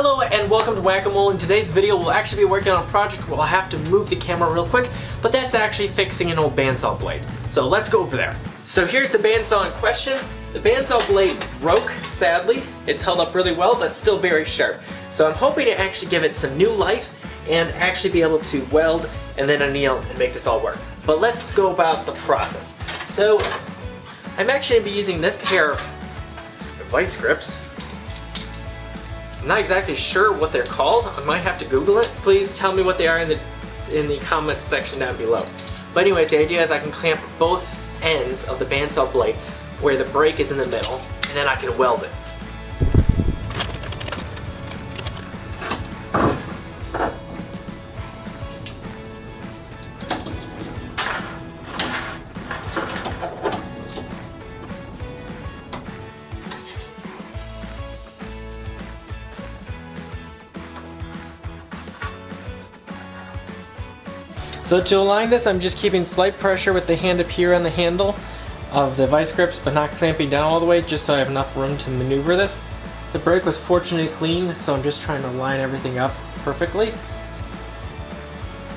Hello and welcome to Whack-A-Mole. In today's video we'll actually be working on a project where I'll have to move the camera real quick, but that's actually fixing an old bandsaw blade. So let's go over there. So here's the bandsaw in question. The bandsaw blade broke, sadly. It's held up really well, but still very sharp. So I'm hoping to actually give it some new life and actually be able to weld and then anneal and make this all work. But let's go about the process. So I'm actually going to be using this pair of vice grips. I'm not exactly sure what they're called. I might have to Google it. Please tell me what they are in the comments section down below. But anyways, the idea is I can clamp both ends of the bandsaw blade where the break is in the middle, and then I can weld it. So to align this, I'm just keeping slight pressure with the hand up here on the handle of the vice grips, but not clamping down all the way, just so I have enough room to maneuver this. The brake was fortunately clean, so I'm just trying to line everything up perfectly,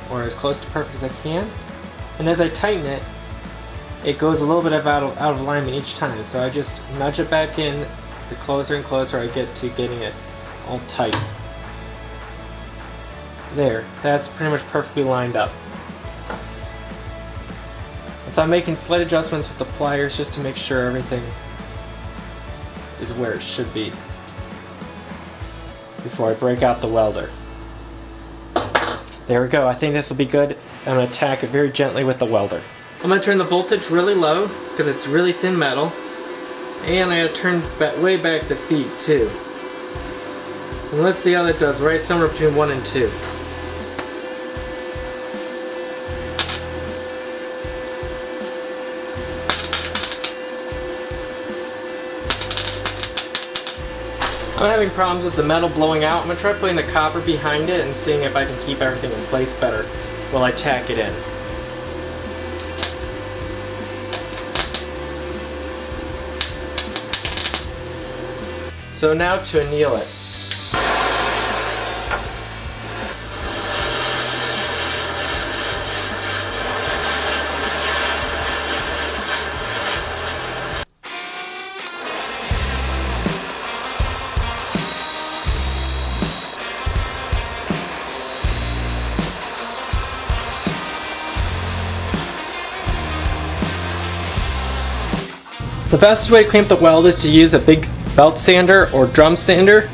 or as close to perfect as I can. And as I tighten it, it goes a little bit out of alignment each time, so I just nudge it back in the closer and closer I get to getting it all tight. There, that's pretty much perfectly lined up. So I'm making slight adjustments with the pliers just to make sure everything is where it should be before I break out the welder. There we go. I think this will be good. I'm going to attack it very gently with the welder. I'm going to turn the voltage really low because it's really thin metal, and I got to turn way back the feet too. And let's see how that does, right somewhere between 1 and 2. I'm having problems with the metal blowing out. I'm going to try putting the copper behind it and seeing if I can keep everything in place better while I tack it in. So now to anneal it. The fastest way to clamp the weld is to use a big belt sander or drum sander.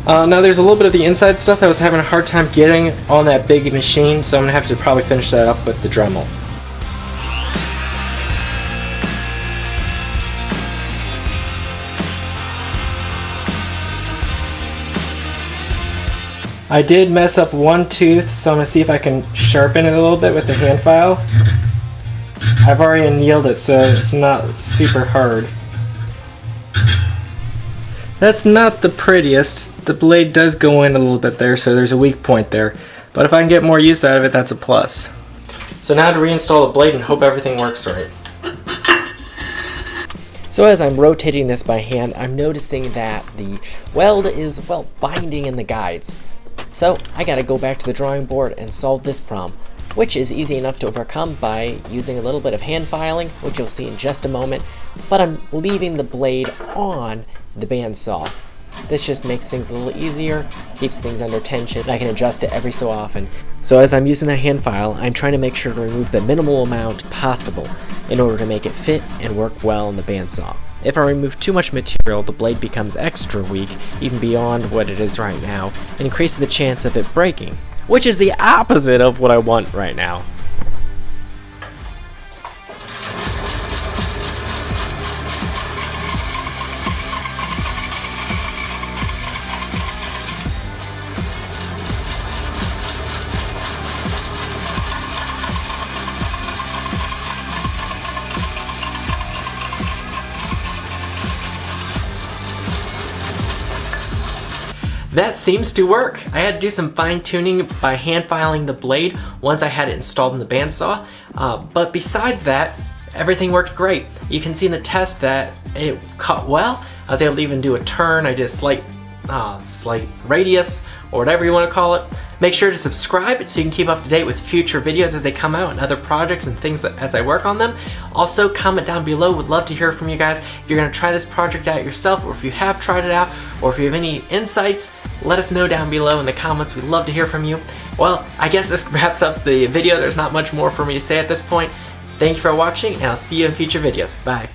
Now there's a little bit of the inside stuff that I was having a hard time getting on that big machine, so I'm going to have to probably finish that up with the Dremel. I did mess up one tooth, so I'm going to see if I can sharpen it a little bit with the hand file. I've already annealed it, so it's not super hard. That's not the prettiest. The blade does go in a little bit there, so there's a weak point there. But if I can get more use out of it, that's a plus. So now to reinstall the blade and hope everything works right. So as I'm rotating this by hand, I'm noticing that the weld is, well, binding in the guides. So I gotta go back to the drawing board and solve this problem, which is easy enough to overcome by using a little bit of hand filing, which you'll see in just a moment, but I'm leaving the blade on the bandsaw. This just makes things a little easier, keeps things under tension, and I can adjust it every so often. So as I'm using the hand file, I'm trying to make sure to remove the minimal amount possible in order to make it fit and work well in the bandsaw. If I remove too much material, the blade becomes extra weak, even beyond what it is right now, and increases the chance of it breaking, which is the opposite of what I want right now. That seems to work. I had to do some fine tuning by hand filing the blade once I had it installed in the bandsaw, but besides that, everything worked great. You can see in the test that it cut well. I was able to even do a turn. I did a slight slight radius, or whatever you want to call it. Make sure to subscribe so you can keep up to date with future videos as they come out and other projects and things as I work on them. Also, comment down below. Would love to hear from you guys. If you're going to try this project out yourself, or if you have tried it out, or if you have any insights, let us know down below in the comments. We'd love to hear from you. Well, I guess this wraps up the video. There's not much more for me to say at this point. Thank you for watching, and I'll see you in future videos. Bye.